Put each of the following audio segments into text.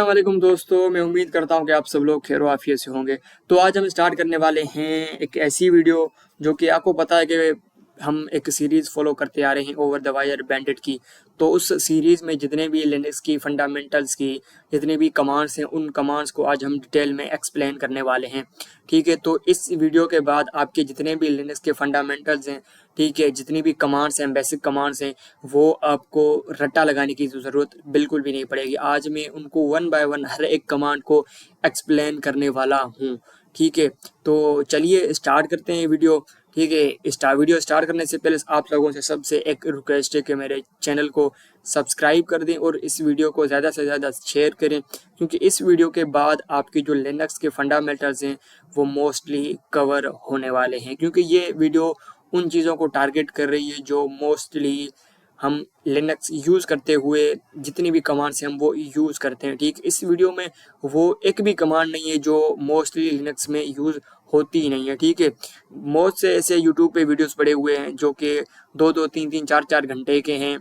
वालेकुम दोस्तों, मैं उम्मीद करता हूं कि आप सब लोग खैर आफियत से होंगे। तो आज हम स्टार्ट करने वाले हैं एक ऐसी वीडियो जो कि आपको पता है कि हम एक सीरीज़ फॉलो करते आ रहे हैं ओवर द वायर बैंडिट की। तो उस सीरीज़ में जितने भी लिनक्स की फंडामेंटल्स की जितने भी कमांड्स हैं, उन कमांड्स को आज हम डिटेल में एक्सप्लेन करने वाले हैं। ठीक है, तो इस वीडियो के बाद आपके जितने भी लिनक्स के फंडामेंटल्स हैं, ठीक है, जितनी भी कमांड्स हैं, बेसिक कमांड्स हैं, वो आपको रट्टा लगाने की ज़रूरत बिल्कुल भी नहीं पड़ेगी। आज मैं उनको वन बाय वन हर एक कमांड को एक्सप्लेन करने वाला हूँ। ठीक है, तो चलिए स्टार्ट करते हैं वीडियो। ठीक है, वीडियो स्टार्ट करने से पहले आप लोगों से सबसे एक रिक्वेस्ट है कि मेरे चैनल को सब्सक्राइब कर दें और इस वीडियो को ज़्यादा से ज़्यादा शेयर करें, क्योंकि इस वीडियो के बाद आपकी जो लिनक्स के फंडामेंटल्स हैं वो मोस्टली कवर होने वाले हैं, क्योंकि ये वीडियो उन चीज़ों को टारगेट कर रही है जो मोस्टली हम लिनक्स यूज़ करते हुए जितनी भी कमांड्स हैं हम वो यूज़ करते हैं। ठीक, इस वीडियो में वो एक भी कमांड नहीं है जो मोस्टली लिनक्स में यूज़ होती ही नहीं है। ठीक है, बहुत से ऐसे यूट्यूब पे वीडियोस पड़े हुए हैं जो कि 2-2, 3-3, 4-4 घंटे के हैं।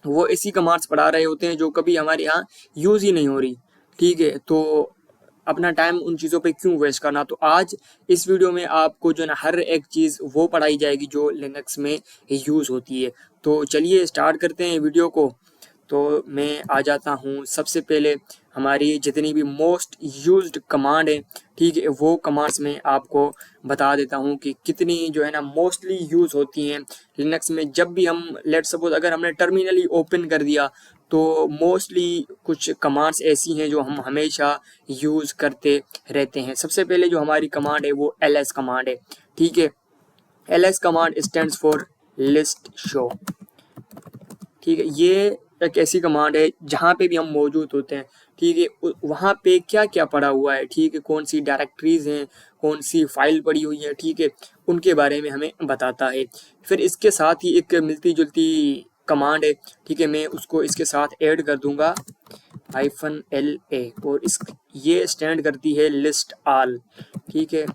वो ऐसी कमांड्स पढ़ा रहे होते हैं जो कभी हमारे यहाँ यूज़ ही नहीं हो रही। ठीक है, तो अपना टाइम उन चीज़ों पे क्यों वेस्ट करना। तो आज इस वीडियो में आपको जो है ना हर एक चीज़ वो पढ़ाई जाएगी जो लिनक्स में यूज़ होती है। तो चलिए स्टार्ट करते हैं वीडियो को। तो मैं आ जाता हूँ सबसे पहले हमारी जितनी भी मोस्ट यूज्ड कमांड है, ठीक है, वो कमांड्स में आपको बता देता हूँ कि कितनी जो है ना मोस्टली यूज़ होती हैं लिनक्स में। जब भी हम लेट सपोज अगर हमने टर्मिनल ही ओपन कर दिया तो मोस्टली कुछ कमांड्स ऐसी हैं जो हम हमेशा यूज़ करते रहते हैं। सबसे पहले जो हमारी कमांड है वो ls कमांड है। ठीक है, ls command stands for list show. ठीक है, ये एक ऐसी कमांड है जहाँ पे भी हम मौजूद होते हैं। ठीक है, वहाँ पे क्या क्या पड़ा हुआ है, ठीक है, कौन सी डायरेक्टरीज हैं, कौन सी फाइल पड़ी हुई है, ठीक है, उनके बारे में हमें बताता है। फिर इसके साथ ही एक मिलती जुलती कमांड है। ठीक है, मैं उसको इसके साथ ऐड कर दूंगा -la और इस ये स्टैंड करती है लिस्ट ऑल। ठीक है,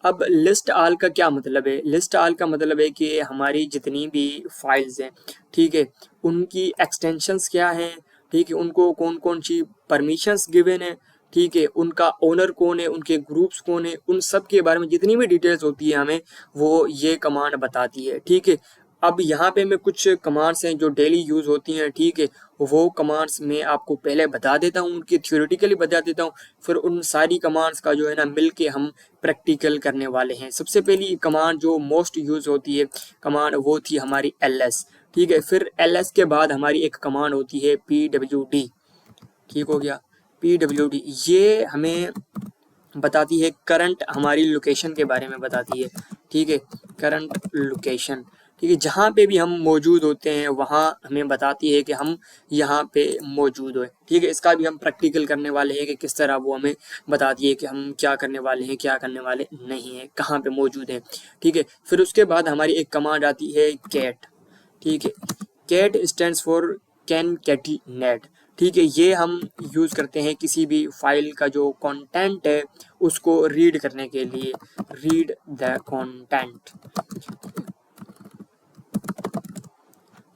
अब लिस्ट ऑल का क्या मतलब है। लिस्ट ऑल का मतलब है कि हमारी जितनी भी फाइल्स हैं, ठीक है, उनकी एक्सटेंशंस क्या हैं, ठीक है, उनको कौन कौन सी परमिशंस गिवन है, ठीक है, उनका ओनर कौन है, उनके ग्रुप्स कौन है, उन सब के बारे में जितनी भी डिटेल्स होती है हमें वो ये कमांड बताती है। ठीक है, अब यहाँ पे मैं कुछ कमांड्स हैं जो डेली यूज़ होती हैं, ठीक है, वो कमांड्स मैं आपको पहले बता देता हूँ, उनकी थ्योरेटिकली बता देता हूँ, फिर उन सारी कमांड्स का जो है ना मिल के हम प्रैक्टिकल करने वाले हैं। सबसे पहली कमांड जो मोस्ट यूज़ होती है कमांड वो थी हमारी ls। ठीक है, फिर ls के बाद हमारी एक कमांड होती है pwd। ठीक हो गया, pwd ये हमें बताती है करंट, हमारी लोकेशन के बारे में बताती है। ठीक है, करंट लोकेशन, ठीक है, जहाँ पे भी हम मौजूद होते हैं वहाँ हमें बताती है कि हम यहाँ पे मौजूद हो। ठीक है, इसका भी हम प्रैक्टिकल करने वाले हैं कि किस तरह वो हमें बताती है कि हम क्या करने वाले हैं, क्या करने वाले नहीं हैं, कहाँ पे मौजूद हैं। ठीक है, फिर उसके बाद हमारी एक कमांड आती है कैट। ठीक है, कैट स्टैंड्स फॉर कैनकेटिनेट। ठीक है, ये हम यूज़ करते हैं किसी भी फाइल का जो कंटेंट है उसको रीड करने के लिए। रीड द कंटेंट,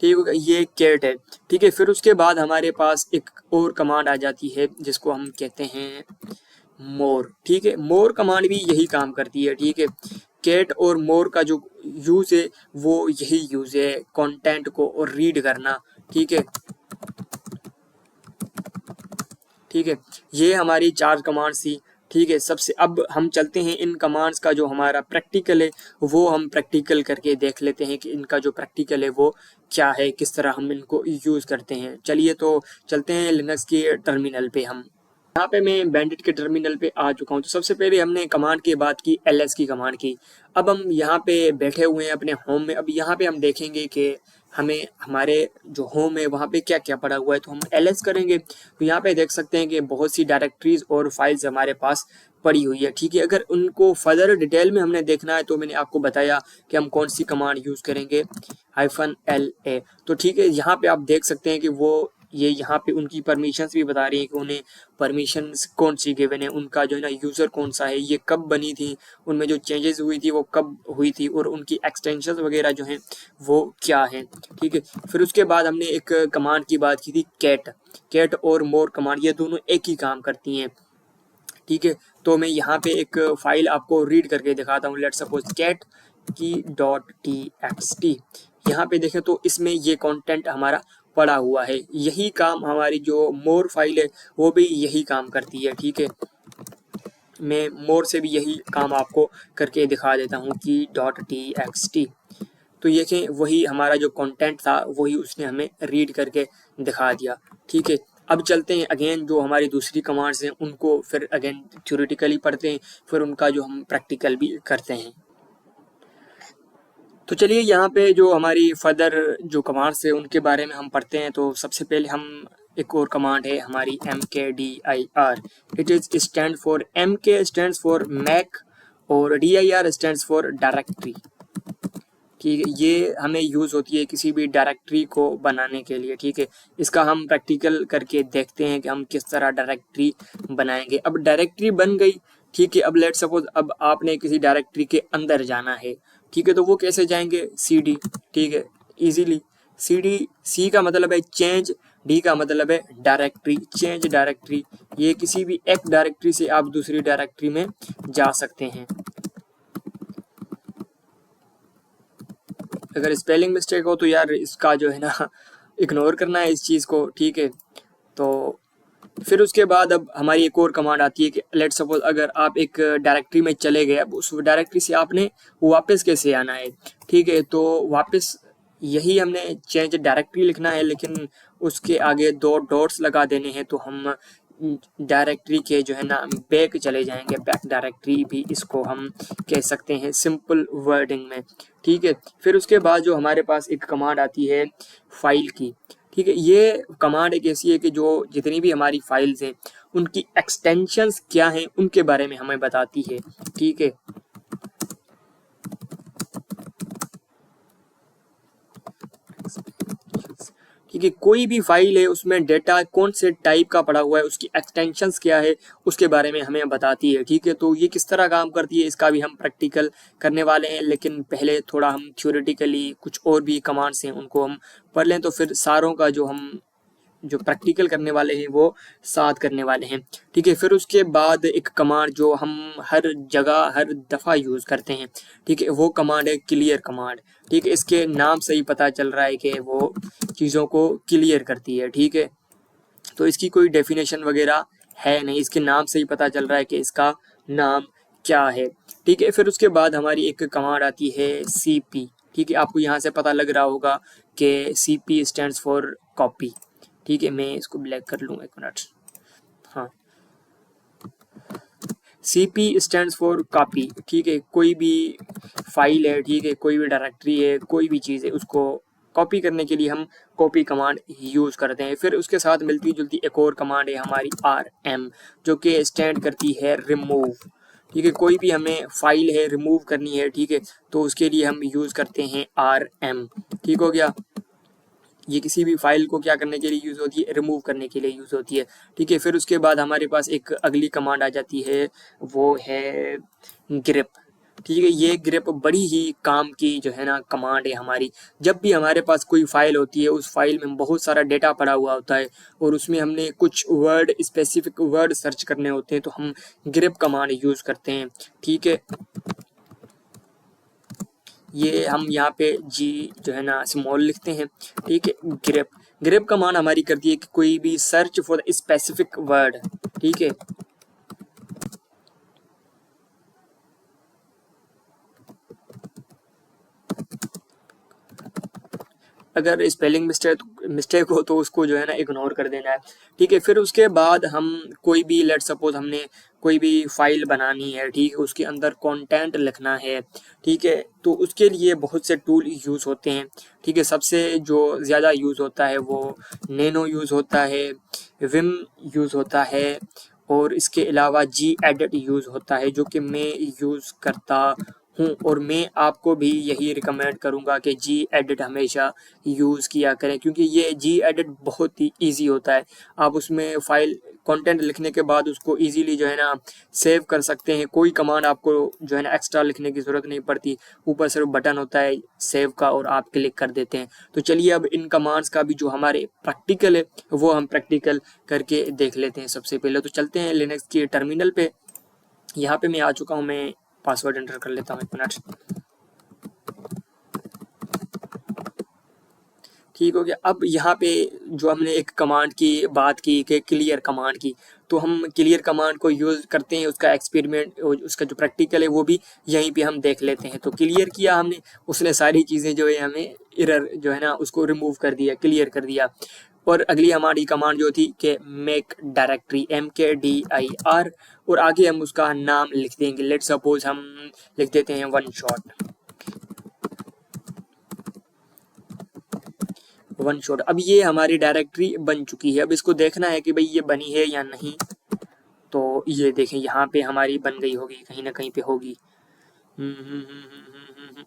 ठीक है, ये कैट है। ठीक है, फिर उसके बाद हमारे पास एक और कमांड आ जाती है जिसको हम कहते हैं मोर। ठीक है, मोर कमांड भी यही काम करती है। ठीक है, कैट और मोर का जो यूज़ है वो यही यूज़ है, कंटेंट को और रीड करना। ठीक है, ठीक है, ये हमारी 4 कमांड्स थी। ठीक है, सबसे अब हम चलते हैं इन कमांड्स का जो हमारा प्रैक्टिकल है वो हम प्रैक्टिकल करके देख लेते हैं कि इनका जो प्रैक्टिकल है वो क्या है, किस तरह हम इनको यूज़ करते हैं। चलिए तो चलते हैं लिनक्स के टर्मिनल पे। हम यहाँ पे मैं बैंडिट के टर्मिनल पे आ चुका हूँ। तो सबसे पहले हमने कमांड की बात की, ls की कमांड की। अब हम यहाँ पे बैठे हुए हैं अपने होम में। अब यहाँ पे हम देखेंगे कि हमें हमारे जो होम है वहाँ पे क्या क्या पड़ा हुआ है, तो हम ls करेंगे। तो यहाँ पे देख सकते हैं कि बहुत सी डायरेक्टरीज और फाइल्स हमारे पास पड़ी हुई है। ठीक है, अगर उनको फर्दर डिटेल में हमने देखना है तो मैंने आपको बताया कि हम कौन सी कमांड यूज़ करेंगे, -la। तो ठीक है, यहाँ पे आप देख सकते हैं कि वो ये यहाँ पे उनकी परमिशंस भी बता रही है कि उन्हें परमिशंस कौन सी गिवन है, उनका जो है ना यूज़र कौन सा है, ये कब बनी थी, उनमें जो चेंजेस हुई थी वो कब हुई थी, और उनकी एक्सटेंशंस वगैरह जो हैं वो क्या हैं। ठीक है, फिर उसके बाद हमने एक कमांड की बात की थी कैट। कैट और मोर कमांड ये दोनों एक ही काम करती हैं। ठीक है, तो मैं यहाँ पे एक फाइल आपको रीड करके दिखाता हूँ। लेट्स सपोज कैट की डॉट txt, यहाँ पे देखें तो इसमें ये कंटेंट हमारा पड़ा हुआ है। यही काम हमारी जो मोर फाइल है वो भी यही काम करती है। ठीक है, मैं मोर से भी यही काम आपको करके दिखा देता हूँ कि .txt, तो ये कि वही हमारा जो कंटेंट था वही उसने हमें रीड करके दिखा दिया। ठीक है, अब चलते हैं अगेन जो हमारी दूसरी कमांड्स हैं उनको फिर अगेन थ्योरेटिकली पढ़ते हैं, फिर उनका जो हम प्रैक्टिकल भी करते हैं। तो चलिए यहाँ पे जो हमारी फर्दर जो कमांड्स है उनके बारे में हम पढ़ते हैं। तो सबसे पहले हम एक और कमांड है हमारी mkdir। It is stand for mk stands for make और dir स्टैंड्स फॉर डायरेक्टरी। ठीक है, ये हमें यूज़ होती है किसी भी डायरेक्टरी को बनाने के लिए। ठीक है, इसका हम प्रैक्टिकल करके देखते हैं कि हम किस तरह डायरेक्टरी बनाएंगे। अब डायरेक्टरी बन गई, ठीक है, अब लेट सपोज अब आपने किसी डायरेक्टरी के अंदर जाना है। ठीक है, तो वो कैसे जाएंगे, cd। ठीक है, इजीली cd, c का मतलब है चेंज, d का मतलब है डायरेक्टरी, चेंज डायरेक्टरी। ये किसी भी एक डायरेक्टरी से आप दूसरी डायरेक्टरी में जा सकते हैं। अगर स्पेलिंग मिस्टेक हो तो यार इसका जो है ना इग्नोर करना है इस चीज़ को। ठीक है, तो फिर उसके बाद अब हमारी एक और कमांड आती है कि लेट सपोज अगर आप एक डायरेक्टरी में चले गए, अब उस डायरेक्टरी से आपने वापस कैसे आना है। ठीक है, तो वापस यही हमने चेंज डायरेक्टरी लिखना है, लेकिन उसके आगे 2 डॉट्स लगा देने हैं। तो हम डायरेक्टरी के जो है ना बैक चले जाएंगे, बैक डायरेक्टरी भी इसको हम कह सकते हैं सिंपल वर्डिंग में। ठीक है, फिर उसके बाद जो हमारे पास एक कमांड आती है फाइल की। ठीक है, ये कमांड एक ऐसी है कि जो जितनी भी हमारी फाइल्स हैं उनकी एक्सटेंशंस क्या हैं उनके बारे में हमें बताती है। ठीक है, ठीक है, कोई भी फाइल है उसमें डेटा कौन से टाइप का पड़ा हुआ है, उसकी एक्सटेंशंस क्या है, उसके बारे में हमें बताती है। ठीक है, तो ये किस तरह काम करती है इसका भी हम प्रैक्टिकल करने वाले हैं, लेकिन पहले थोड़ा हम थ्योरेटिकली कुछ और भी कमांड्स हैं उनको हम पढ़ लें, तो फिर सारों का जो हम जो प्रैक्टिकल करने वाले हैं वो साथ करने वाले हैं। ठीक है, फिर उसके बाद एक कमांड जो हम हर जगह हर दफ़ा यूज़ करते हैं। ठीक है, वो कमांड है क्लियर कमांड। ठीक है, इसके नाम से ही पता चल रहा है कि वो चीज़ों को क्लियर करती है। ठीक है, तो इसकी कोई डेफिनेशन वगैरह है नहीं, इसके नाम से ही पता चल रहा है कि इसका नाम क्या है। ठीक है, फिर उसके बाद हमारी एक कमांड आती है cp। ठीक है, आपको यहाँ से पता लग रहा होगा कि cp स्टैंड्स फॉर कॉपी। ठीक है, मैं इसको ब्लैक कर लूँ, एक मिनट। हाँ, cp स्टैंड्स फॉर कॉपी। ठीक है, कोई भी फाइल है, ठीक है, कोई भी डायरेक्टरी है, कोई भी चीज़ है, उसको कॉपी करने के लिए हम कॉपी कमांड यूज़ करते हैं। फिर उसके साथ मिलती जुलती एक और कमांड है हमारी rm, जो कि स्टैंड करती है रिमूव। ठीक है, कोई भी हमें फाइल है रिमूव करनी है, ठीक है, तो उसके लिए हम यूज़ करते हैं rm। ठीक हो गया, ये किसी भी फाइल को क्या करने के लिए यूज़ होती है, रिमूव करने के लिए यूज़ होती है। ठीक है, फिर उसके बाद हमारे पास एक अगली कमांड आ जाती है, वो है ग्रिप। ठीक है, ये ग्रिप बड़ी ही काम की जो है ना कमांड है हमारी। जब भी हमारे पास कोई फाइल होती है, उस फाइल में बहुत सारा डेटा पड़ा हुआ होता है और उसमें हमने कुछ वर्ड, स्पेसिफिक वर्ड सर्च करने होते हैं, तो हम ग्रिप कमांड यूज़ करते हैं। ठीक है, ये हम यहाँ पे जी जो है ना स्मॉल लिखते हैं। ठीक है, ग्रिप, ग्रिप कमांड हमारी करती है कि कोई भी सर्च फॉर स्पेसिफिक वर्ड। ठीक है, अगर स्पेलिंग मिस्टेक हो तो उसको जो है ना इग्नोर कर देना है। ठीक है, फिर उसके बाद हम कोई भी लेट सपोज हमने कोई भी फाइल बनानी है, ठीक है, उसके अंदर कंटेंट लिखना है। ठीक है, तो उसके लिए बहुत से टूल यूज़ होते हैं। ठीक है, सबसे जो ज़्यादा यूज़ होता है वो नैनो यूज़ होता है, विम यूज़ होता है, और इसके अलावा जी एडिट यूज़ होता है, जो कि मैं यूज़ करता हूँ और मैं आपको भी यही रिकमेंड करूँगा कि जी एडिट हमेशा यूज़ किया करें, क्योंकि ये जी एडिट बहुत ही ईजी होता है। आप उसमें फाइल कंटेंट लिखने के बाद उसको इजीली जो है ना सेव कर सकते हैं। कोई कमांड आपको जो है ना एक्स्ट्रा लिखने की ज़रूरत नहीं पड़ती, ऊपर सिर्फ बटन होता है सेव का और आप क्लिक कर देते हैं। तो चलिए अब इन कमांड्स का भी जो हमारे प्रैक्टिकल है वो हम प्रैक्टिकल करके देख लेते हैं। सबसे पहले तो चलते हैं लिनक्स के टर्मिनल पे। यहाँ पे मैं आ चुका हूँ, मैं पासवर्ड एंटर कर लेता हूँ, 1 मिनट। ठीक हो गया। अब यहाँ पे जो हमने एक कमांड की बात की कि क्लियर कमांड की, तो हम क्लियर कमांड को यूज़ करते हैं। उसका एक्सपेरिमेंट, उसका जो प्रैक्टिकल है वो भी यहीं पे हम देख लेते हैं। तो क्लियर किया हमने, उसने सारी चीज़ें जो है हमें एरर जो है ना उसको रिमूव कर दिया, क्लियर कर दिया। और अगली हमारी कमांड जो थी कि मेक डायरेक्टरी, MKDIR, और आगे हम उसका नाम लिख देंगे। लेट सपोज हम लिख देते हैं वन शॉट। अब ये हमारी डायरेक्टरी बन चुकी है। अब इसको देखना है कि भाई ये बनी है या नहीं। तो ये देखें यहाँ पे हमारी बन गई होगी, कहीं ना कहीं पे होगी।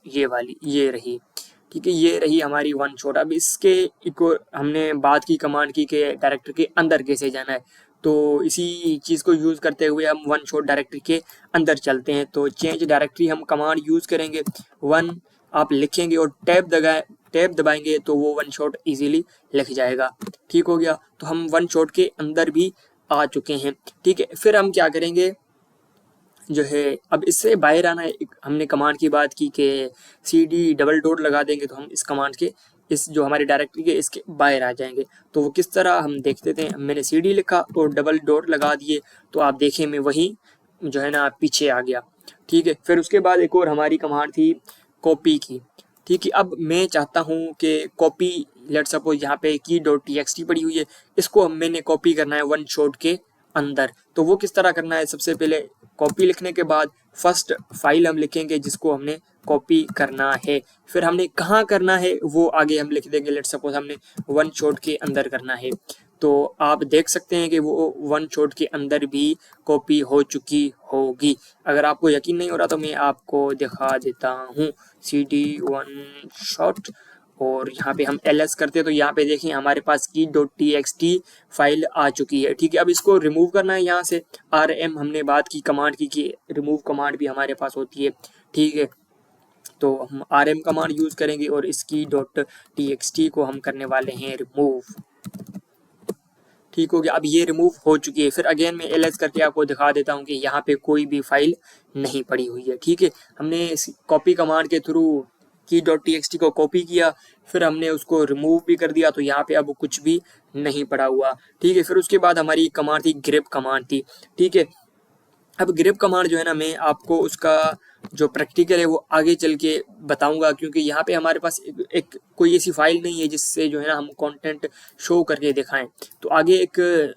ये वाली, ये रही। ठीक है, ये रही हमारी वन शॉट। अब इसके एक और हमने बात की कमांड की कि डायरेक्टरी के अंदर कैसे जाना है, तो इसी चीज़ को यूज़ करते हुए हम वन शॉट डायरेक्टरी के अंदर चलते हैं। तो चेंज डायरेक्टरी हम कमांड यूज़ करेंगे, वन आप लिखेंगे और टैब दबाएंगे तो वो वन शॉट इजीली लिख जाएगा। ठीक हो गया। तो हम वन शॉट के अंदर भी आ चुके हैं। ठीक है, फिर हम क्या करेंगे जो है, अब इससे बाहर आना है। हमने कमांड की बात की कि CD डबल डॉट लगा देंगे तो हम इस कमांड के, इस जो हमारी डायरेक्टरी के इसके बाहर आ जाएंगे। तो वो किस तरह हम देख लेते हैं। मैंने CD लिखा और डबल डॉट लगा दिए, तो आप देखें मैं वही जो है ना पीछे आ गया। ठीक है, फिर उसके बाद एक और हमारी कमांड थी कॉपी की। ठीक है, अब मैं चाहता हूँ कि कॉपी, लेट सपोज यहाँ पे key.txt पड़ी हुई है, इसको मैंने कॉपी करना है वन शॉट के अंदर। तो वो किस तरह करना है, सबसे पहले कॉपी लिखने के बाद फर्स्ट फाइल हम लिखेंगे जिसको हमने कॉपी करना है। फिर हमने कहाँ करना है वो आगे हम लिख देंगे। लेट सपोज हमने वन शॉट के अंदर करना है, तो आप देख सकते हैं कि वो वन शॉट के अंदर भी कॉपी हो चुकी होगी। अगर आपको यकीन नहीं हो रहा तो मैं आपको दिखा देता हूँ। CD वन शॉट, और यहाँ पे हम ls करते हैं तो यहाँ पे देखें हमारे पास key.txt फाइल आ चुकी है। ठीक है, अब इसको रिमूव करना है यहाँ से। rm हमने बात की कमांड की कि रिमूव कमांड भी हमारे पास होती है। ठीक है, तो हम rm कमांड यूज करेंगे और इस key.txt को हम करने वाले हैं रिमूव। ठीक हो गया। अब ये रिमूव हो चुकी है। फिर अगेन मैं ls करके आपको दिखा देता हूँ कि यहाँ पे कोई भी फाइल नहीं पड़ी हुई है। ठीक है, हमने कॉपी कमांड के थ्रू key.txt को कॉपी किया, फिर हमने उसको रिमूव भी कर दिया, तो यहाँ पे अब कुछ भी नहीं पड़ा हुआ। ठीक है, फिर उसके बाद हमारी कमांड थी ग्रेप कमांड थी। ठीक है, अब ग्रेप कमांड जो है ना मैं आपको उसका जो प्रैक्टिकल है वो आगे चल के बताऊंगा, क्योंकि यहाँ पे हमारे पास एक कोई ऐसी फाइल नहीं है जिससे जो है ना हम कंटेंट शो करके दिखाएं। तो आगे एक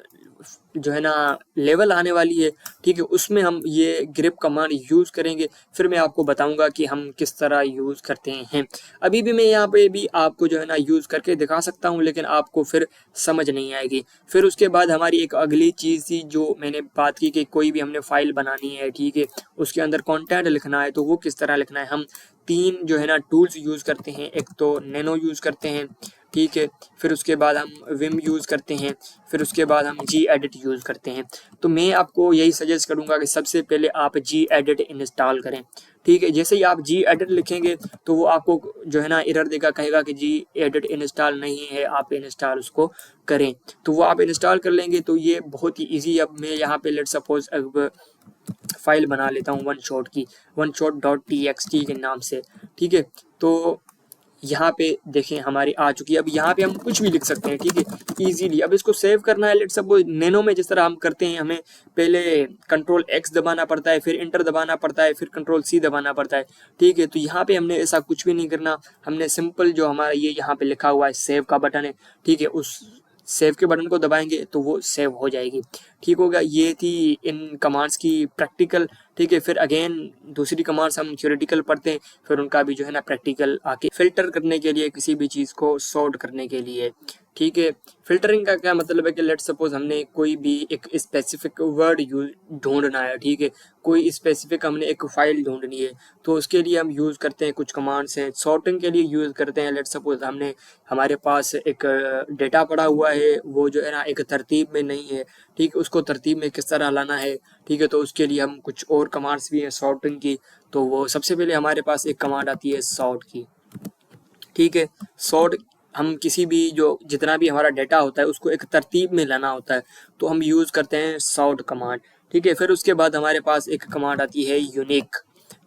जो है ना लेवल आने वाली है। ठीक है, उसमें हम ये ग्रेप कमांड यूज़ करेंगे, फिर मैं आपको बताऊंगा कि हम किस तरह यूज़ करते हैं। अभी भी मैं यहाँ पे भी आपको जो है ना यूज़ करके दिखा सकता हूँ, लेकिन आपको फिर समझ नहीं आएगी। फिर उसके बाद हमारी एक अगली चीज़ थी जो मैंने बात की कि कोई भी हमने फाइल बनानी है, ठीक है, उसके अंदर कंटेंट लिखना है, तो वो किस तरह लिखना है। हम 3 जो है ना टूल्स यूज़ करते हैं। एक तो नैनो यूज़ करते हैं, ठीक है, फिर उसके बाद हम विम यूज़ करते हैं, फिर उसके बाद हम Gedit यूज़ करते हैं। तो मैं आपको यही सजेस्ट करूंगा कि सबसे पहले आप Gedit इंस्टॉल करें। ठीक है, जैसे ही आप Gedit लिखेंगे तो वो आपको जो है ना एरर देगा, कहेगा कि Gedit इंस्टॉल नहीं है, आप इंस्टॉल उसको करें। तो वो आप इंस्टॉल कर लेंगे तो ये बहुत ही ईजी। अब मैं यहाँ पे लेट सपोज अब फाइल बना लेता हूँ वन शॉट की, oneshot.txt के नाम से। ठीक है, तो यहाँ पे देखें हमारी आ चुकी है। अब यहाँ पे हम कुछ भी लिख सकते हैं, ठीक है, इजीली। अब इसको सेव करना है, लेट सपोज नैनो में जिस तरह हम करते हैं, हमें पहले Ctrl+X दबाना पड़ता है, फिर इंटर दबाना पड़ता है, फिर Ctrl+C दबाना पड़ता है। ठीक है, तो यहाँ पे हमने ऐसा कुछ भी नहीं करना। हमने सिंपल जो हमारा ये यहाँ पे लिखा हुआ है सेव का बटन है, ठीक है, उस सेव के बटन को दबाएंगे तो वो सेव हो जाएगी। ठीक होगा। ये थी इन कमांड्स की प्रैक्टिकल। ठीक है, फिर अगेन दूसरी कमांड्स हम थ्योरेटिकल पढ़ते हैं, फिर उनका भी जो है ना प्रैक्टिकल आके फिल्टर करने के लिए, किसी भी चीज़ को सॉर्ट करने के लिए। ठीक है। फिल्टरिंग का क्या मतलब है कि लेट सपोज हमने कोई भी एक स्पेसिफिक वर्ड यूज ढूंढना है, ठीक है, कोई स्पेसिफिक हमने एक फाइल ढूंढनी है, तो उसके लिए हम यूज़ करते हैं कुछ कमांड्स हैं। सॉर्टिंग के लिए यूज़ करते हैं, लेट सपोज हमने हमारे पास एक डेटा पड़ा हुआ है, वो जो है ना एक तरतीब में नहीं है, ठीक है, उसको तरतीब में किस तरह लाना है, ठीक है, तो उसके लिए हम कुछ और कमांड्स भी हैं सॉर्टिंग की। तो वो सबसे पहले हमारे पास एक कमांड आती है सॉर्ट की, ठीक है। सॉर्ट हम किसी भी जो जितना भी हमारा डेटा होता है उसको एक तरतीब में लाना होता है, तो हम यूज़ करते हैं सॉर्ट कमांड, ठीक है। फिर उसके बाद हमारे पास एक कमांड आती है यूनिक,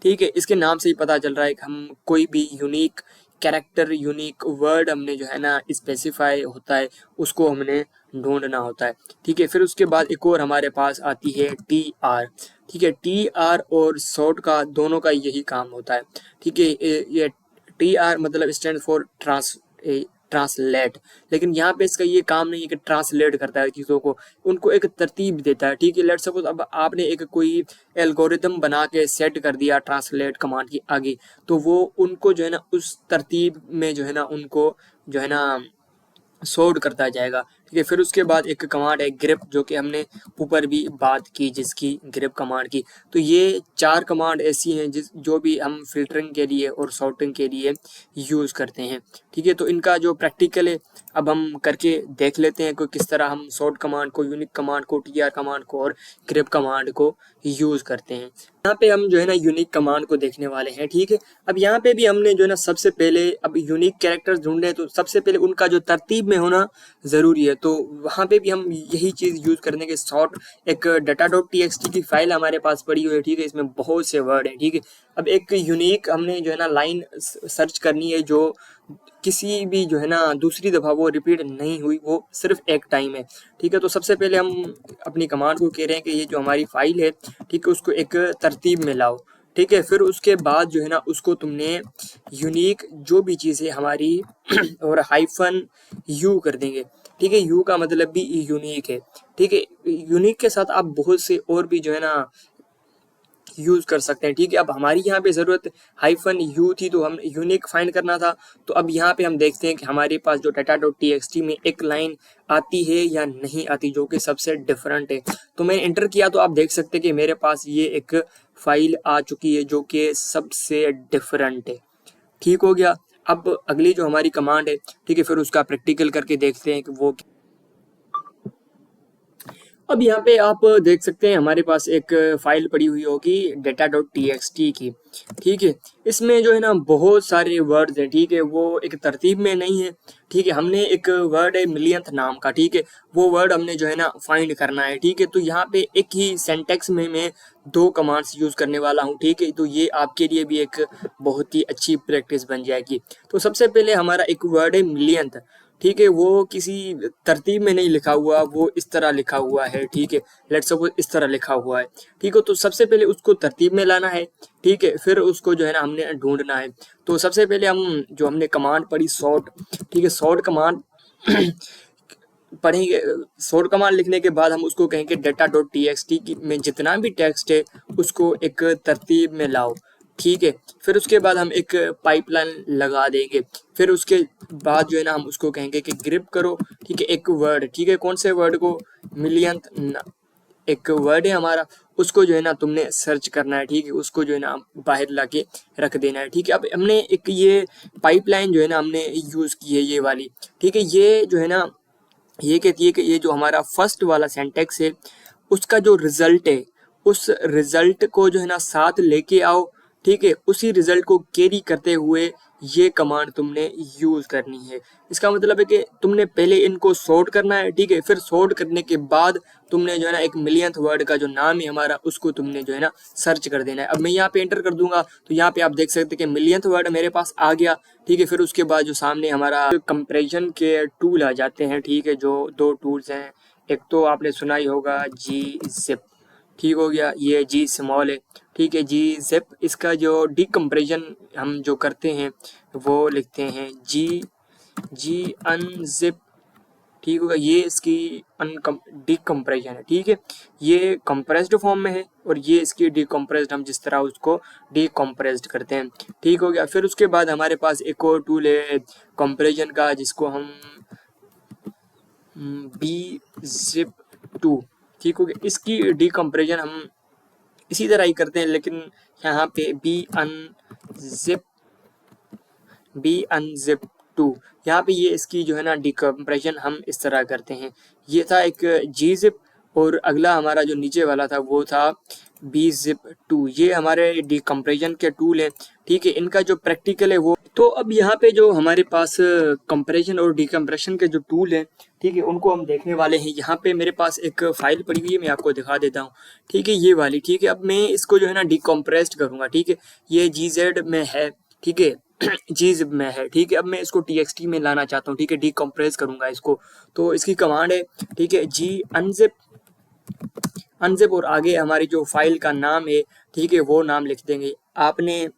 ठीक है। इसके नाम से ही पता चल रहा है कि हम कोई भी यूनिक कैरेक्टर, यूनिक वर्ड हमने जो है ना स्पेसिफाई होता है, उसको हमने ढूंढना होता है, ठीक है। फिर उसके बाद एक और हमारे पास आती है टी आर, ठीक है। टी आर और सॉर्ट का दोनों का यही काम होता है, ठीक है। ये टी आर मतलब स्टैंड फॉर ट्रांसलेट, लेकिन यहाँ पे इसका ये काम नहीं है कि ट्रांसलेट करता है चीज़ों को, उनको एक तरतीब देता है, ठीक है। लेट सपोज अब आपने एक कोई एल्गोरिदम बना के सेट कर दिया ट्रांसलेट कमांड की आगे, तो वो उनको जो है ना उस तरतीब में जो है ना उनको जो है ना सॉर्ट करता जाएगा, ठीक है। फिर उसके बाद एक कमांड है ग्रिप, जो कि हमने ऊपर भी बात की जिसकी ग्रिप कमांड की। तो ये 4 कमांड ऐसी हैं जो भी हम फिल्टरिंग के लिए और सॉर्टिंग के लिए यूज़ करते हैं, ठीक है। तो इनका जो प्रैक्टिकल है अब हम करके देख लेते हैं कि किस तरह हम सॉर्ट कमांड को, यूनिक कमांड को, टीआर कमांड को और ग्रिप कमांड को यूज़ करते हैं। यहाँ पे हम जो है ना यूनिक कमांड को देखने वाले हैं, ठीक है। अब यहाँ पे भी हमने जो है ना सबसे पहले अब यूनिक कैरेक्टर्स ढूंढने हैं, तो सबसे पहले उनका जो तरतीब में होना ज़रूरी है, तो वहाँ पे भी हम यही चीज़ यूज़ करने के सॉर्ट एक data.txt की फाइल हमारे पास पड़ी हुई है, ठीक है। इसमें बहुत से वर्ड हैं, ठीक है। अब एक यूनिक हमने जो है ना लाइन सर्च करनी है जो किसी भी जो है ना दूसरी दफ़ा वो रिपीट नहीं हुई, वो सिर्फ एक टाइम है, ठीक है। तो सबसे पहले हम अपनी कमांड को कह रहे हैं कि ये जो हमारी फाइल है, ठीक है, उसको एक तरतीब में लाओ, ठीक है। फिर उसके बाद जो है ना उसको तुमने यूनिक जो भी चीज़ है हमारी और हाइफन यू कर देंगे, ठीक है। यू का मतलब भी यूनिक है, ठीक है। यूनिक के साथ आप बहुत से और भी जो है ना यूज कर सकते हैं, ठीक है। अब हमारी यहाँ पे ज़रूरत हाइफन यू थी, तो हम यूनिक फाइंड करना था। तो अब यहाँ पे हम देखते हैं कि हमारे पास जो data.txt में एक लाइन आती है या नहीं आती, जो कि सबसे डिफरेंट है। तो मैं एंटर किया तो आप देख सकते हैं कि मेरे पास ये एक फाइल आ चुकी है जो कि सबसे डिफरेंट है, ठीक हो गया। अब अगली जो हमारी कमांड है, ठीक है, फिर उसका प्रैक्टिकल करके देखते हैं कि वो। अब यहाँ पे आप देख सकते हैं हमारे पास एक फाइल पड़ी हुई होगी data.txt की, ठीक है। इसमें जो है ना बहुत सारे वर्ड्स हैं, ठीक है, वो एक तरतीब में नहीं है, ठीक है। हमने एक वर्ड है मिलियंथ नाम का, ठीक है, वो वर्ड हमने जो है ना फाइंड करना है, ठीक है। तो यहाँ पे एक ही सेंटेक्स में मैं 2 कमांड्स यूज़ करने वाला हूँ, ठीक है। तो ये आपके लिए भी एक बहुत ही अच्छी प्रैक्टिस बन जाएगी। तो सबसे पहले हमारा एक वर्ड है मिलियंथ, ठीक है, वो किसी तरतीब में नहीं लिखा हुआ, वो इस तरह लिखा हुआ है, ठीक है। लेट्स सपोज इस तरह लिखा हुआ है, ठीक है। तो सबसे पहले उसको तरतीब में लाना है, ठीक है। फिर उसको जो है ना हमने ढूंढना है। तो सबसे पहले हम जो हमने कमांड पढ़ी सॉर्ट, ठीक है, सॉर्ट कमांड पढ़ेंगे। सॉर्ट कमांड लिखने के बाद हम उसको कहेंगे data.txt की में जितना भी टेक्स्ट है उसको एक तरतीब में लाओ, ठीक है। फिर उसके बाद हम एक पाइपलाइन लगा देंगे। फिर उसके बाद जो है ना हम उसको कहेंगे कि ग्रिप करो, ठीक है, एक वर्ड, ठीक है, कौन से वर्ड को, मिलियंथ एक वर्ड है हमारा, उसको जो है ना तुमने सर्च करना है, ठीक है, उसको जो है ना बाहर ला के रख देना है, ठीक है। अब हमने एक ये पाइपलाइन जो है ना हमने यूज़ की है ये वाली, ठीक है। ये जो है ना ये कहती है कि ये जो हमारा फर्स्ट वाला सेंटेक्स है उसका जो रिजल्ट है उस रिजल्ट को जो है ना साथ लेके आओ, ठीक है। उसी रिजल्ट को कैरी करते हुए ये कमांड तुमने यूज करनी है। इसका मतलब है कि तुमने पहले इनको सॉर्ट करना है, ठीक है। फिर सॉर्ट करने के बाद तुमने जो है ना एक मिलियंथ वर्ड का जो नाम है हमारा उसको तुमने जो है ना सर्च कर देना है। अब मैं यहाँ पे एंटर कर दूंगा तो यहाँ पे आप देख सकते हैं कि मिलियंथ वर्ड मेरे पास आ गया, ठीक है। फिर उसके बाद जो सामने हमारा कंपैरिजन के टूल आ जाते हैं, ठीक है, जो 2 टूल्स हैं। एक तो आपने सुना ही होगा जी जिप, ठीक हो गया, ये जी स्मॉल है, ठीक है। जी जिप इसका जो डिकम्प्रेशन हम जो करते हैं वो लिखते हैं जी जी अनजिप, ठीक होगा, ये इसकी डिकम्प्रेशन है, ठीक है। ये कंप्रेस्ड फॉर्म में है और ये इसकी डिकम्प्रेस्ड, हम जिस तरह उसको डिकम्प्रेस्ड करते हैं, ठीक हो गया। फिर उसके बाद हमारे पास एक और टूल है कंपैरिजन का जिसको हम बी जिप 2, ठीक हो गया। इसकी डिकम्प्रेशन हम इसी तरह ही करते हैं, लेकिन यहाँ पे बी अनजिप 2, यहाँ पे ये इसकी जो है ना डिकम्प्रेशन हम इस तरह करते हैं। ये था एक जी जिप, और अगला हमारा जो नीचे वाला था वो था बी जिप 2। ये हमारे डिकम्प्रेशन के टूल है, ठीक है। इनका जो प्रैक्टिकल है वो, तो अब यहाँ पे जो हमारे पास कंप्रेशन और डिकम्प्रेशन के जो टूल हैं, ठीक है, उनको हम देखने वाले हैं। यहाँ पे मेरे पास एक फाइल पड़ी हुई है, मैं आपको दिखा देता हूँ, ठीक है, ये वाली, ठीक है। अब मैं इसको जो है ना डिकम्प्रेस्ड करूँगा, ठीक है। ये GZ में है, ठीक है, GZIP में है, ठीक है। अब मैं इसको TXT में लाना चाहता हूँ, ठीक है, डिकम्प्रेस करूँगा इसको। तो इसकी कमांड है, ठीक है, G अनजिप और आगे हमारी जो फाइल का नाम है, ठीक है, वो नाम लिख देंगे। आपने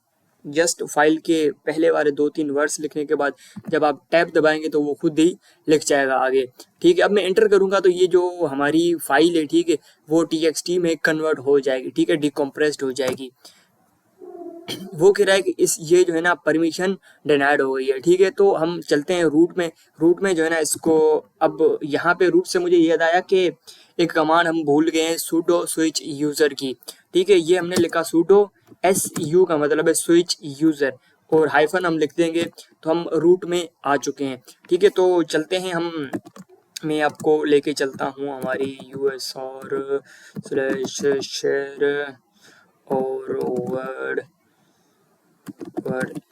जस्ट फाइल के पहले वाले 2-3 वर्ड्स लिखने के बाद जब आप टैब दबाएंगे तो वो खुद ही लिख जाएगा आगे, ठीक है। अब मैं एंटर करूंगा तो ये जो हमारी फाइल है, ठीक है, वो TXT में कन्वर्ट हो जाएगी, ठीक है, डिकम्प्रेस्ड हो जाएगी। वो कह रहा है कि इस ये जो है ना परमिशन डिनाइड हो गई है, ठीक है। तो हम चलते हैं रूट में जो है ना इसको, अब यहाँ पे रूट से मुझे याद आया कि एक कमांड हम भूल गए हैं, sudo switch यूजर की, ठीक है। ये हमने लिखा sudo su का मतलब है स्विच यूजर, और हाइफन हम लिख देंगे, तो हम रूट में आ चुके हैं, ठीक है। तो चलते हैं हम, मैं आपको लेके चलता हूँ हमारी USR /share और वर्ड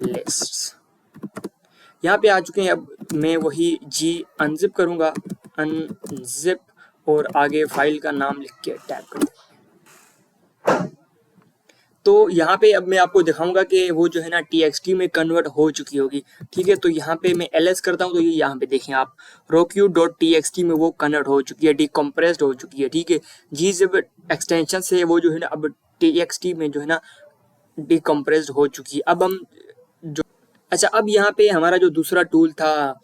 लिस्ट, यहाँ पे आ चुके हैं। अब मैं वही जी अनजिप करूँगा, अनजिप, और आगे फाइल का नाम लिख के टैब कर दूँगा। तो यहाँ पे अब मैं आपको दिखाऊंगा कि वो जो है ना TXT में कन्वर्ट हो चुकी होगी, ठीक है। तो यहाँ पे मैं LS करता हूँ, तो ये यहाँ पे देखें आप, roq.txt में वो कन्वर्ट हो चुकी है, डिकम्प्रेस्ड हो चुकी है, ठीक है। gzip एक्सटेंशन से वो जो है ना अब TXT में जो है ना डिकम्प्रेस्ड हो चुकी है। अब हम जो, अच्छा, अब यहाँ पे हमारा जो दूसरा टूल था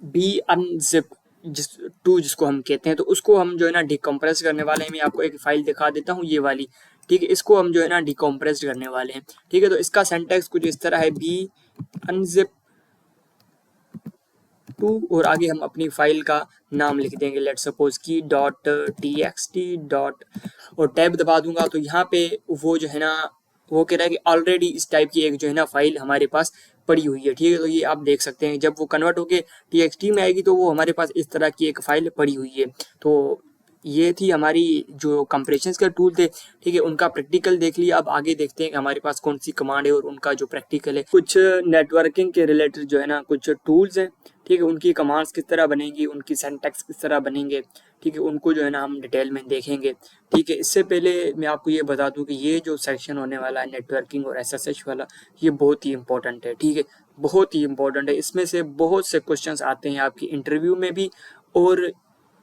बी अनजिप जिसको हम कहते हैं, तो उसको हम जो है ना डिकम्प्रेस करने वाले हैं। मैं आपको एक फाइल दिखा देता हूँ, ये वाली, ठीक है। इसको हम जो है ना डिकम्प्रेस करने वाले हैं, ठीक है। तो इसका सिंटैक्स कुछ इस तरह है, बी अनजिप 2, और आगे हम अपनी फाइल का नाम लिख देंगे, लेट सपोज की .txt और टैब दबा दूंगा। तो यहाँ पे वो जो है ना वो कह रहा है कि ऑलरेडी इस टाइप की एक जो है ना फाइल हमारे पास पड़ी हुई है, ठीक है। तो ये आप देख सकते हैं, जब वो कन्वर्ट होके TXT में आएगी तो वो हमारे पास इस तरह की एक फाइल पड़ी हुई है। तो ये थी हमारी जो कंप्रेशंस के टूल थे, ठीक है, उनका प्रैक्टिकल देख लिया। अब आगे देखते हैं कि हमारे पास कौन सी कमांड है और उनका जो प्रैक्टिकल है। कुछ नेटवर्किंग के रिलेटेड जो है ना कुछ टूल्स हैं, ठीक है, उनकी कमांड्स किस तरह बनेंगी, उनकी सिंटैक्स किस तरह बनेंगे, ठीक है, उनको जो है ना हम डिटेल में देखेंगे, ठीक है। इससे पहले मैं आपको ये बता दूं कि ये जो सेक्शन होने वाला है नेटवर्किंग और SSH वाला, ये बहुत ही इंपॉर्टेंट है, ठीक है, बहुत ही इंपॉर्टेंट है। इसमें से बहुत से क्वेश्चंस आते हैं आपकी इंटरव्यू में भी, और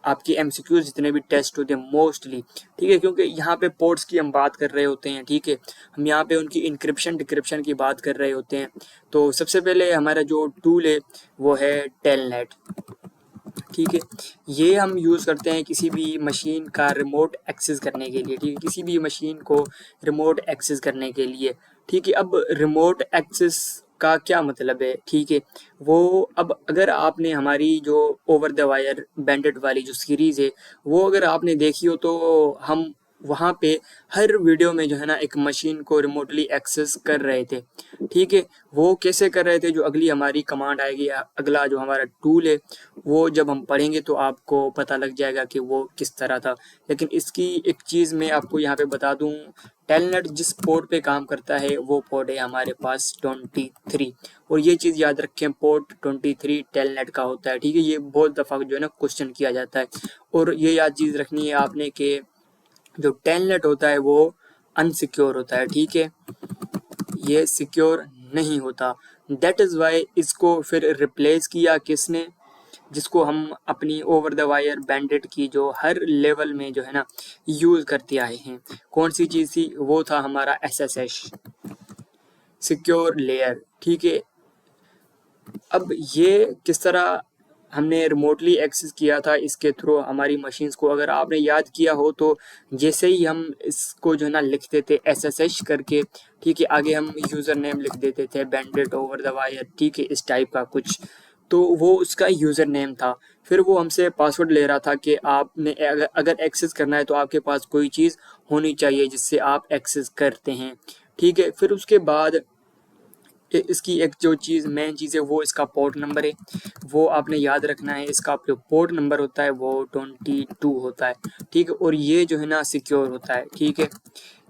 आपकी MCQs जितने भी टेस्ट होते हैं मोस्टली, ठीक है, क्योंकि यहाँ पे पोर्ट्स की हम बात कर रहे होते हैं, ठीक है, हम यहाँ पे उनकी इंक्रिप्शन डिक्रिप्शन की बात कर रहे होते हैं। तो सबसे पहले हमारा जो टूल है वो है टेलनेट, ठीक है। ये हम यूज़ करते हैं किसी भी मशीन का रिमोट एक्सेस करने के लिए, ठीक है, किसी भी मशीन को रिमोट एक्सेस करने के लिए, ठीक है। अब रिमोट एक्सेस का क्या मतलब है, ठीक है, वो अब अगर आपने हमारी जो ओवर द वायर बैंडेड वाली जो सीरीज़ है वो अगर आपने देखी हो, तो हम वहाँ पे हर वीडियो में जो है ना एक मशीन को रिमोटली एक्सेस कर रहे थे, ठीक है। वो कैसे कर रहे थे, जो अगली हमारी कमांड आएगी, अगला जो हमारा टूल है वो जब हम पढ़ेंगे तो आपको पता लग जाएगा कि वो किस तरह था। लेकिन इसकी एक चीज़ मैं आपको यहाँ पे बता दूँ, टेलनेट जिस पोर्ट पे काम करता है वो पोर्ट है हमारे पास 23, और ये चीज़ याद रखें, पोर्ट 23 टेलनेट का होता है, ठीक है। ये बहुत दफ़ा जो है ना क्वेश्चन किया जाता है, और ये याद चीज़ रखनी है आपने कि जो टेलनेट होता है वो अनसिक्योर होता है, ठीक है, ये सिक्योर नहीं होता। दैट इज़ वाई इसको फिर रिप्लेस किया किसने, जिसको हम अपनी ओवर द वायर बैंडेड की जो हर लेवल में जो है ना यूज़ करते आए हैं, कौन सी चीज़ थी, वो था हमारा SSH सिक्योर लेयर, ठीक है। अब ये किस तरह हमने रिमोटली एक्सेस किया था, इसके थ्रू हमारी मशीन्स को, अगर आपने याद किया हो तो जैसे ही हम इसको जो है ना लिखते थे SSH करके, ठीक है, आगे हम यूज़र नेम लिख देते थे बैंडेड ओवर द वायर, ठीक है, इस टाइप का कुछ। तो वो उसका यूज़र नेम था। फिर वो हमसे पासवर्ड ले रहा था कि आपने अगर एक्सेस करना है तो आपके पास कोई चीज़ होनी चाहिए जिससे आप एक्सेस करते हैं, ठीक है। फिर उसके बाद इसकी एक जो चीज़ मेन चीज़ है वो इसका पोर्ट नंबर है, वो आपने याद रखना है। इसका जो पोर्ट नंबर होता है वो 22 होता है, ठीक है। और ये जो है ना सिक्योर होता है, ठीक है,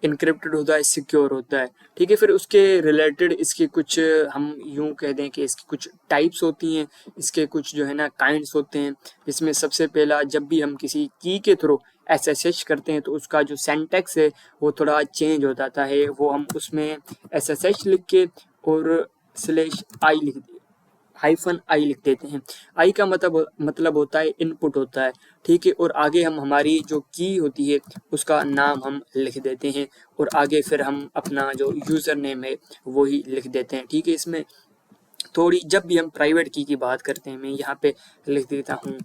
इनक्रिप्टेड होता है, सिक्योर होता है, ठीक है। फिर उसके रिलेटेड इसकी कुछ हम यूं कह दें कि इसकी कुछ टाइप्स होती हैं, इसके कुछ जो है ना काइंड्स होते हैं, जिसमें सबसे पहला जब भी हम किसी की के थ्रू एसएसएच करते हैं तो उसका जो सेंटेक्स है वो थोड़ा चेंज हो जाता है। वो हम उसमें एसएसएच लिख के और स्लैश आई लिख -i लिख देते हैं। आई का मतलब होता है इनपुट होता है, ठीक है। और आगे हम हमारी जो की होती है उसका नाम हम लिख देते हैं और आगे फिर हम अपना जो यूज़र नेम है वो ही लिख देते हैं, ठीक है। इसमें थोड़ी जब भी हम प्राइवेट की बात करते हैं, मैं यहाँ पे लिख देता हूँ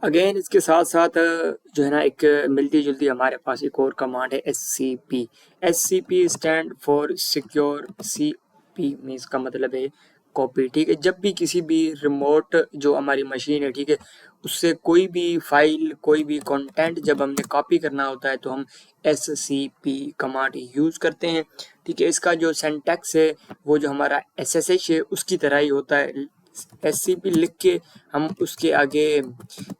अगेन। इसके साथ साथ जो है ना एक मिलती जुलती हमारे पास एक और कमांड है SCP। SCP stand for secure, CP means का मतलब है कॉपी, ठीक है। जब भी किसी भी रिमोट जो हमारी मशीन है, ठीक है, उससे कोई भी फाइल कोई भी कंटेंट जब हमने कॉपी करना होता है तो हम SCP कमांड यूज़ करते हैं, ठीक है। इसका जो सिंटैक्स है वो जो हमारा SSH है उसकी तरह ही होता है। SCP लिख के हम उसके आगे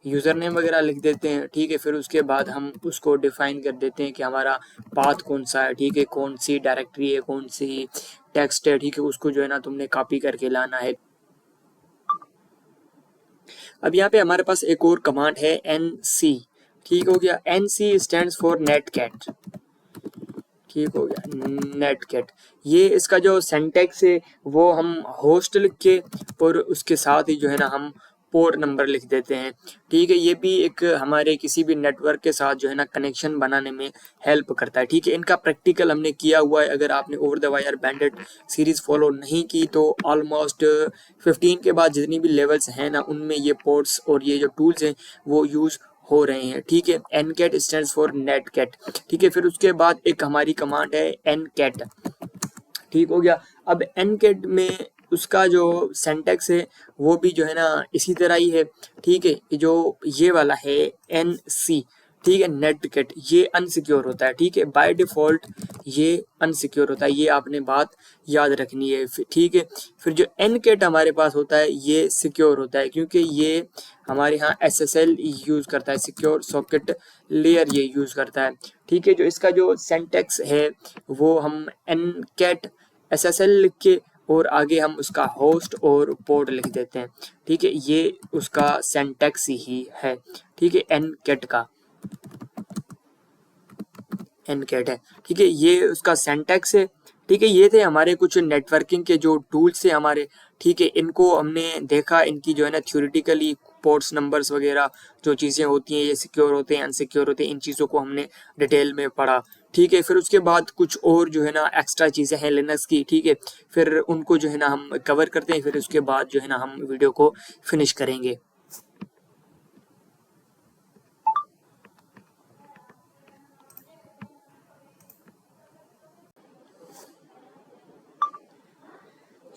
यूज़र नेम वगैरह लिख देते हैं, ठीक है। फिर उसके बाद हम उसको डिफाइन कर देते हैं कि हमारा पाथ कौन सा है, ठीक है, कौन सी डायरेक्टरी है, कौन सी टेक्स्ट है, ठीक है, उसको जो है ना तुमने कॉपी करके लाना है। अब यहाँ पे हमारे पास एक और कमांड है NC, ठीक हो गया। NC स्टैंड्स फॉर नेटकैट, ठीक हो गया, नेटकैट। ये इसका जो सिंटैक्स है वो हम होस्ट लिख के और उसके साथ ही जो है ना हम पोर्ट नंबर लिख देते हैं, ठीक है। ये भी एक हमारे किसी भी नेटवर्क के साथ जो है ना कनेक्शन बनाने में हेल्प करता है, ठीक है। इनका प्रैक्टिकल हमने किया हुआ है। अगर आपने over the wire banded series follow नहीं की तो ऑलमोस्ट 15 के बाद जितनी भी लेवल्स हैं ना उनमें ये पोर्ट्स और ये जो टूल्स हैं वो यूज हो रहे हैं, ठीक है। ncat स्टैंड्स फॉर नेटकैट, ठीक है। फिर उसके बाद एक हमारी कमांड है ncat, ठीक हो गया। अब ncat में उसका जो सिंटैक्स है वो भी जो है ना इसी तरह ही है, ठीक है। जो ये वाला है NC, ठीक है, नेटकैट, ये अनसिक्योर होता है, ठीक है। बाय डिफॉल्ट ये अनसिक्योर होता है, ये आपने बात याद रखनी है, ठीक है। फिर जो ncat हमारे पास होता है ये सिक्योर होता है क्योंकि ये हमारे यहाँ SSL यूज़ करता है, सिक्योर सॉकेट लेयर ये यूज़ करता है, ठीक है। जो इसका जो सिंटैक्स है वो हम ncat SSL लिख के और आगे हम उसका होस्ट और पोर्ट लिख देते हैं, ठीक है। ये उसका सिंटैक्स ही है, ठीक है, ncat का ncat है, ठीक है। ये उसका सिंटैक्स है, ठीक है। ये थे हमारे कुछ नेटवर्किंग के जो टूल्स थे हमारे, ठीक है। इनको हमने देखा, इनकी जो है ना थ्योरेटिकली पोर्ट्स नंबर्स वगैरह जो चीज़ें होती हैं ये सिक्योर होते हैं, अनसिक्योर होते हैं, इन चीज़ों को हमने डिटेल में पढ़ा, ठीक है। फिर उसके बाद कुछ और जो है ना एक्स्ट्रा चीज़ें हैं लिनक्स की, ठीक है, फिर उनको जो है ना हम कवर करते हैं। फिर उसके बाद जो है ना हम वीडियो को फिनिश करेंगे।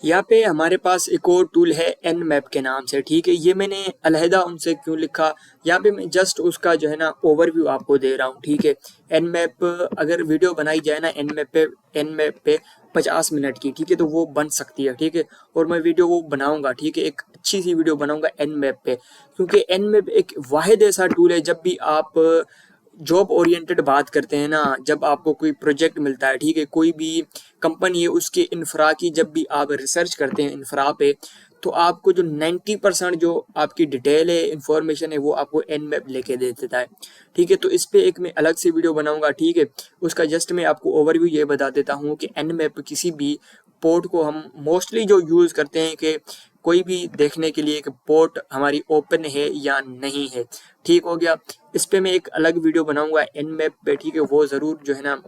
यहाँ पे हमारे पास एक और टूल है nmap के नाम से, ठीक है। ये मैंने अलहदा उनसे क्यों लिखा, यहाँ पे मैं जस्ट उसका जो है ना ओवरव्यू आपको दे रहा हूँ, ठीक है। nmap अगर वीडियो बनाई जाए ना nmap पे 50 मिनट की, ठीक है, तो वो बन सकती है, ठीक है। और मैं वीडियो वो बनाऊंगा, ठीक है, एक अच्छी सी वीडियो बनाऊंगा nmap पे, क्योंकि nmap एक वाहिद ऐसा टूल है जब भी आप जॉब ओरिएंटेड बात करते हैं ना, जब आपको कोई प्रोजेक्ट मिलता है, ठीक है, कोई भी कंपनी है उसके इंफ्रा की जब भी आप रिसर्च करते हैं इंफ्रा पे, तो आपको जो 90% जो आपकी डिटेल है, इंफॉर्मेशन है, वो आपको nmap लेके दे देता है, ठीक है। तो इस पे एक मैं अलग से वीडियो बनाऊंगा, ठीक है। उसका जस्ट मैं आपको ओवरव्यू ये बता देता हूँ कि nmap किसी भी पोर्ट को हम मोस्टली जो यूज़ करते हैं कि कोई भी देखने के लिए कि पोर्ट हमारी ओपन है या नहीं है, ठीक हो गया। इस पे मैं एक अलग वीडियो बनाऊंगा nmap पे, ठीक है, वो ज़रूर जो है ना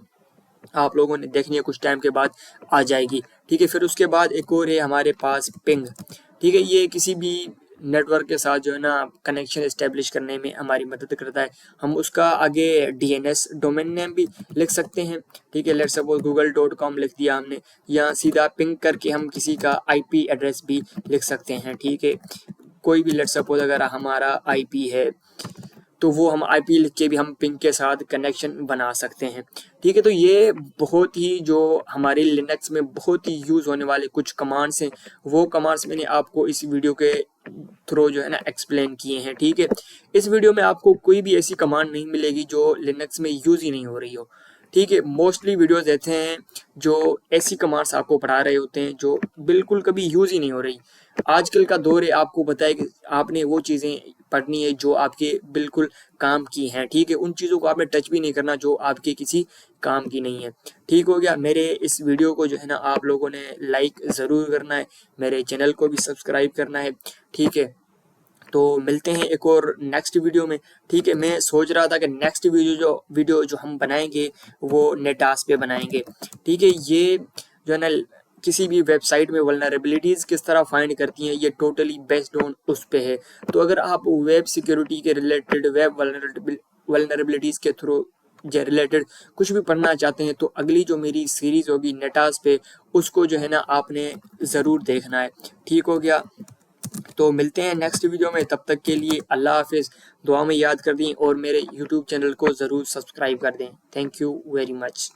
आप लोगों ने देखनी है, कुछ टाइम के बाद आ जाएगी, ठीक है। फिर उसके बाद एक और है हमारे पास पिंग, ठीक है, ये किसी भी नेटवर्क के साथ जो है ना कनेक्शन इस्टेब्लिश करने में हमारी मदद करता है। हम उसका आगे डीएनएस डोमेन नेम भी लिख सकते हैं। ठीक है, लेट्स सपोज google.com लिख दिया हमने, या सीधा पिंग करके हम किसी का आईपी एड्रेस भी लिख सकते हैं। ठीक है, कोई भी लेट्स सपोज अगर हमारा आईपी है तो वो हम आईपी लिख के भी हम पिंग के साथ कनेक्शन बना सकते हैं। ठीक है, तो ये बहुत ही जो हमारे लिनक्स में बहुत ही यूज़ होने वाले कुछ कमांड्स हैं, वो कमांड्स मैंने आपको इस वीडियो के थ्रू जो है ना एक्सप्लेन किए हैं। ठीक है, इस वीडियो में आपको कोई भी ऐसी कमांड नहीं मिलेगी जो लिनक्स में यूज़ ही नहीं हो रही हो। ठीक है, मोस्टली वीडियोस ऐसे हैं जो ऐसी कमांड्स आपको पढ़ा रहे होते हैं जो बिल्कुल कभी यूज़ ही नहीं हो रही। आजकल का दौर है, आपको बताए कि आपने वो चीज़ें पढ़नी है जो आपके बिल्कुल काम की हैं। ठीक है, उन चीज़ों को आपने टच भी नहीं करना जो आपके किसी काम की नहीं है। ठीक हो गया, मेरे इस वीडियो को जो है ना आप लोगों ने लाइक ज़रूर करना है, मेरे चैनल को भी सब्सक्राइब करना है। ठीक है, तो मिलते हैं एक और नेक्स्ट वीडियो में। ठीक है, मैं सोच रहा था कि नेक्स्ट वीडियो जो हम बनाएंगे वो नेटास पे बनाएंगे। ठीक है, ये जो है ना किसी भी वेबसाइट में वल्नरेबिलिटीज़ किस तरह फाइंड करती हैं, ये टोटली बेस्ड ऑन उस पे है। तो अगर आप वेब सिक्योरिटी के रिलेटेड, वेब वल्नरेबिलिटीज़ के थ्रू रिलेटेड कुछ भी पढ़ना चाहते हैं, तो अगली जो मेरी सीरीज़ होगी नेटास पे, उसको जो है ना आपने ज़रूर देखना है। ठीक हो गया, तो मिलते हैं नेक्स्ट वीडियो में। तब तक के लिए अल्लाह हाफिज़। दुआ में याद कर दें और मेरे यूट्यूब चैनल को ज़रूर सब्सक्राइब कर दें। Thank you very much.